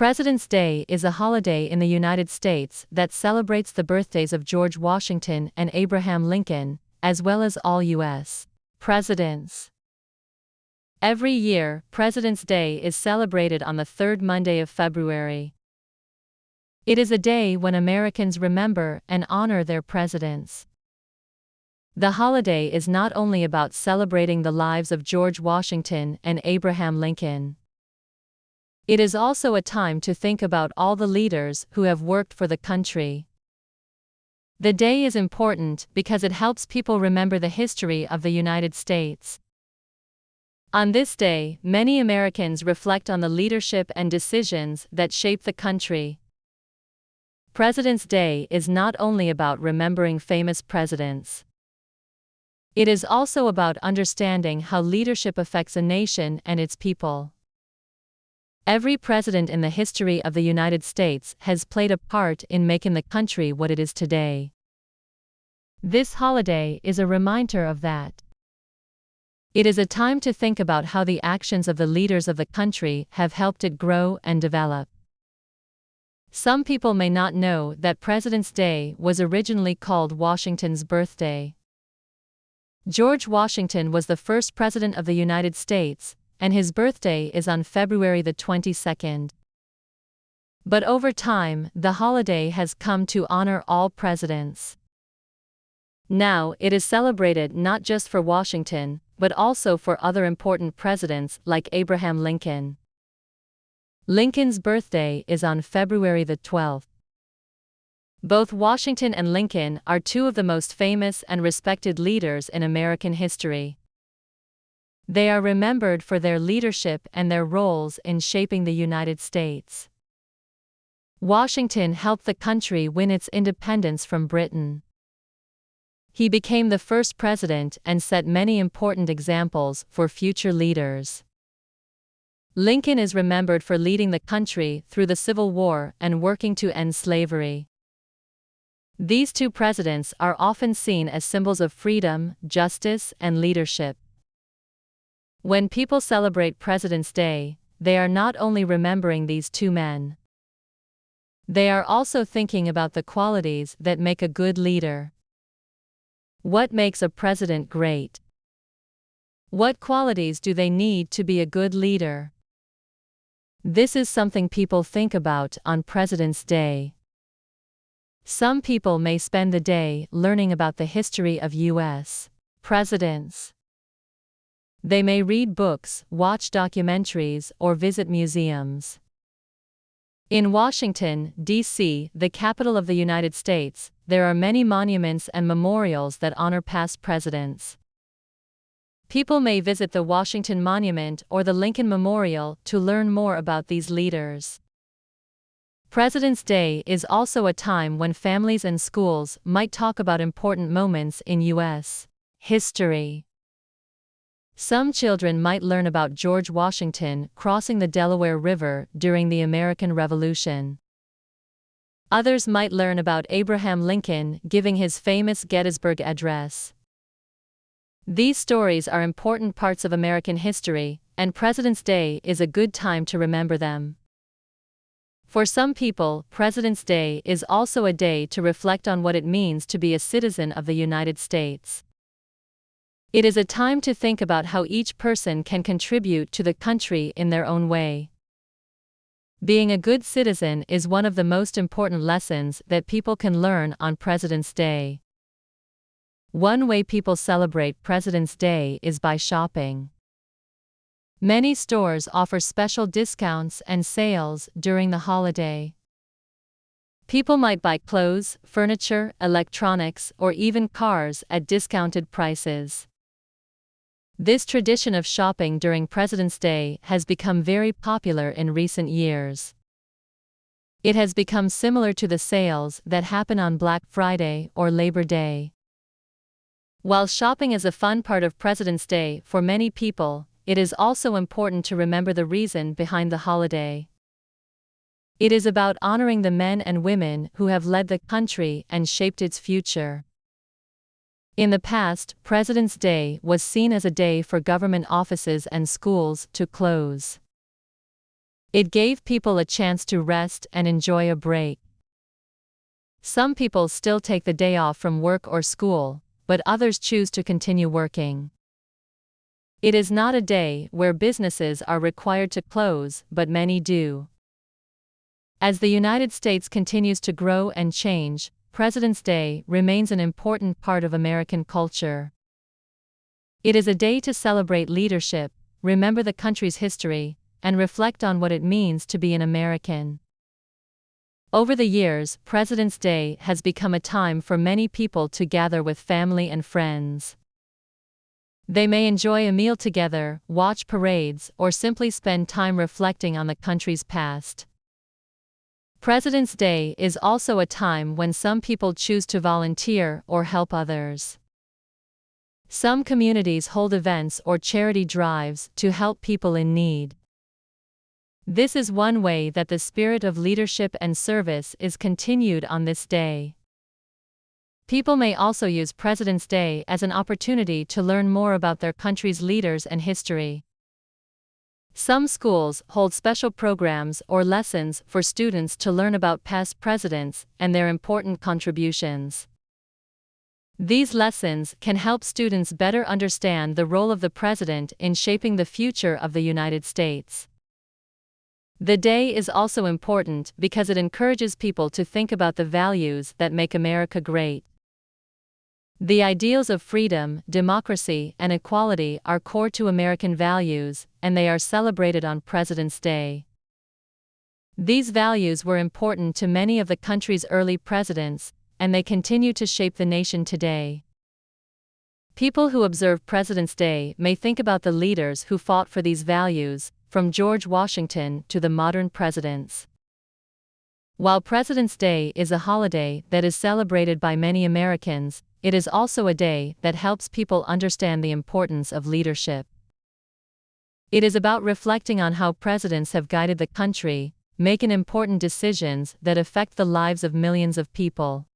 President's Day is a holiday in the United States that celebrates the birthdays of George Washington and Abraham Lincoln, as well as all U.S. presidents. Every year, President's Day is celebrated on the third Monday of February. It is a day when Americans remember and honor their presidents. The holiday is not only about celebrating the lives of George Washington and Abraham Lincoln. It is also a time to think about all the leaders who have worked for the country. The day is important because it helps people remember the history of the United States. On this day, many Americans reflect on the leadership and decisions that shape the country. President's Day is not only about remembering famous presidents. It is also about understanding how leadership affects a nation and its people. Every president in the history of the United States has played a part in making the country what it is today. This holiday is a reminder of that. It is a time to think about how the actions of the leaders of the country have helped it grow and develop. Some people may not know that President's Day was originally called Washington's birthday. George Washington was the first president of the United States, and his birthday is on February the 22nd. But over time, the holiday has come to honor all presidents. Now, it is celebrated not just for Washington, but also for other important presidents like Abraham Lincoln. Lincoln's birthday is on February the 12th. Both Washington and Lincoln are two of the most famous and respected leaders in American history. They are remembered for their leadership and their roles in shaping the United States. Washington helped the country win its independence from Britain. He became the first president and set many important examples for future leaders. Lincoln is remembered for leading the country through the Civil War and working to end slavery. These two presidents are often seen as symbols of freedom, justice, and leadership. When people celebrate President's Day, they are not only remembering these two men. They are also thinking about the qualities that make a good leader. What makes a president great? What qualities do they need to be a good leader? This is something people think about on President's Day. Some people may spend the day learning about the history of U.S. presidents. They may read books, watch documentaries, or visit museums. In Washington, D.C., the capital of the United States, there are many monuments and memorials that honor past presidents. People may visit the Washington Monument or the Lincoln Memorial to learn more about these leaders. President's Day is also a time when families and schools might talk about important moments in U.S. history. Some children might learn about George Washington crossing the Delaware River during the American Revolution. Others might learn about Abraham Lincoln giving his famous Gettysburg Address. These stories are important parts of American history, and President's Day is a good time to remember them. For some people, President's Day is also a day to reflect on what it means to be a citizen of the United States. It is a time to think about how each person can contribute to the country in their own way. Being a good citizen is one of the most important lessons that people can learn on President's Day. One way people celebrate President's Day is by shopping. Many stores offer special discounts and sales during the holiday. People might buy clothes, furniture, electronics, or even cars at discounted prices. This tradition of shopping during President's Day has become very popular in recent years. It has become similar to the sales that happen on Black Friday or Labor Day. While shopping is a fun part of President's Day for many people, it is also important to remember the reason behind the holiday. It is about honoring the men and women who have led the country and shaped its future. In the past, President's Day was seen as a day for government offices and schools to close. It gave people a chance to rest and enjoy a break. Some people still take the day off from work or school, but others choose to continue working. It is not a day where businesses are required to close, but many do. As the United States continues to grow and change, President's Day remains an important part of American culture. It is a day to celebrate leadership, remember the country's history, and reflect on what it means to be an American. Over the years, President's Day has become a time for many people to gather with family and friends. They may enjoy a meal together, watch parades, or simply spend time reflecting on the country's past. President's Day is also a time when some people choose to volunteer or help others. Some communities hold events or charity drives to help people in need. This is one way that the spirit of leadership and service is continued on this day. People may also use President's Day as an opportunity to learn more about their country's leaders and history. Some schools hold special programs or lessons for students to learn about past presidents and their important contributions. These lessons can help students better understand the role of the president in shaping the future of the United States. The day is also important because it encourages people to think about the values that make America great. The ideals of freedom, democracy, and equality are core to American values, and they are celebrated on President's Day. These values were important to many of the country's early presidents, and they continue to shape the nation today. People who observe President's Day may think about the leaders who fought for these values, from George Washington to the modern presidents. While President's Day is a holiday that is celebrated by many Americans, it is also a day that helps people understand the importance of leadership. It is about reflecting on how presidents have guided the country, making important decisions that affect the lives of millions of people.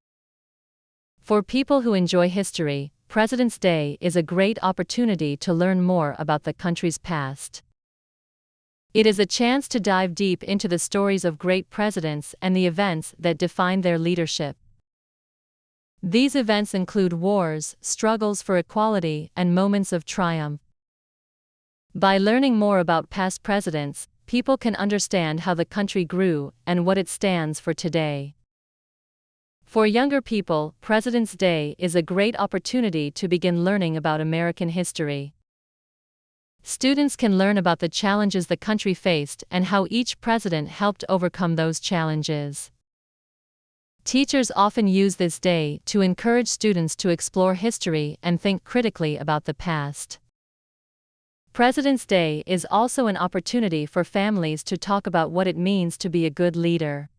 For people who enjoy history, President's Day is a great opportunity to learn more about the country's past. It is a chance to dive deep into the stories of great presidents and the events that defined their leadership. These events include wars, struggles for equality, and moments of triumph. By learning more about past presidents, people can understand how the country grew and what it stands for today. For younger people, President's Day is a great opportunity to begin learning about American history. Students can learn about the challenges the country faced and how each president helped overcome those challenges. Teachers often use this day to encourage students to explore history and think critically about the past. President's Day is also an opportunity for families to talk about what it means to be a good leader.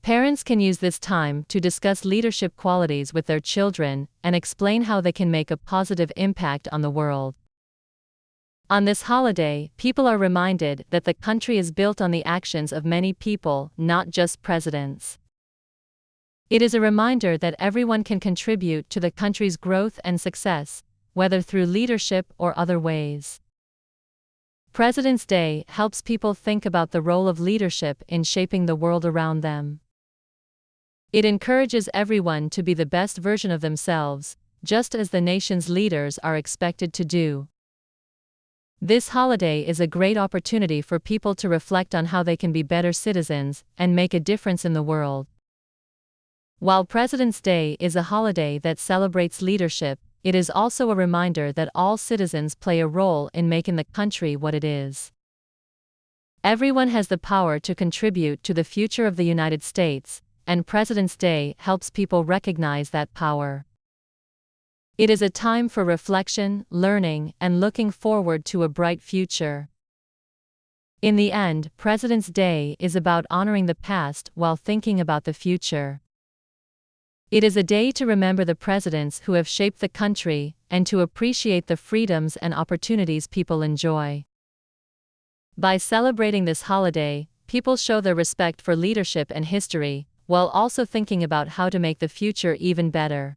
Parents can use this time to discuss leadership qualities with their children and explain how they can make a positive impact on the world. On this holiday, people are reminded that the country is built on the actions of many people, not just presidents. It is a reminder that everyone can contribute to the country's growth and success, whether through leadership or other ways. President's Day helps people think about the role of leadership in shaping the world around them. It encourages everyone to be the best version of themselves, just as the nation's leaders are expected to do. This holiday is a great opportunity for people to reflect on how they can be better citizens and make a difference in the world. While President's Day is a holiday that celebrates leadership, it is also a reminder that all citizens play a role in making the country what it is. Everyone has the power to contribute to the future of the United States, and President's Day helps people recognize that power. It is a time for reflection, learning, and looking forward to a bright future. In the end, President's Day is about honoring the past while thinking about the future. It is a day to remember the presidents who have shaped the country and to appreciate the freedoms and opportunities people enjoy. By celebrating this holiday, people show their respect for leadership and history, while also thinking about how to make the future even better.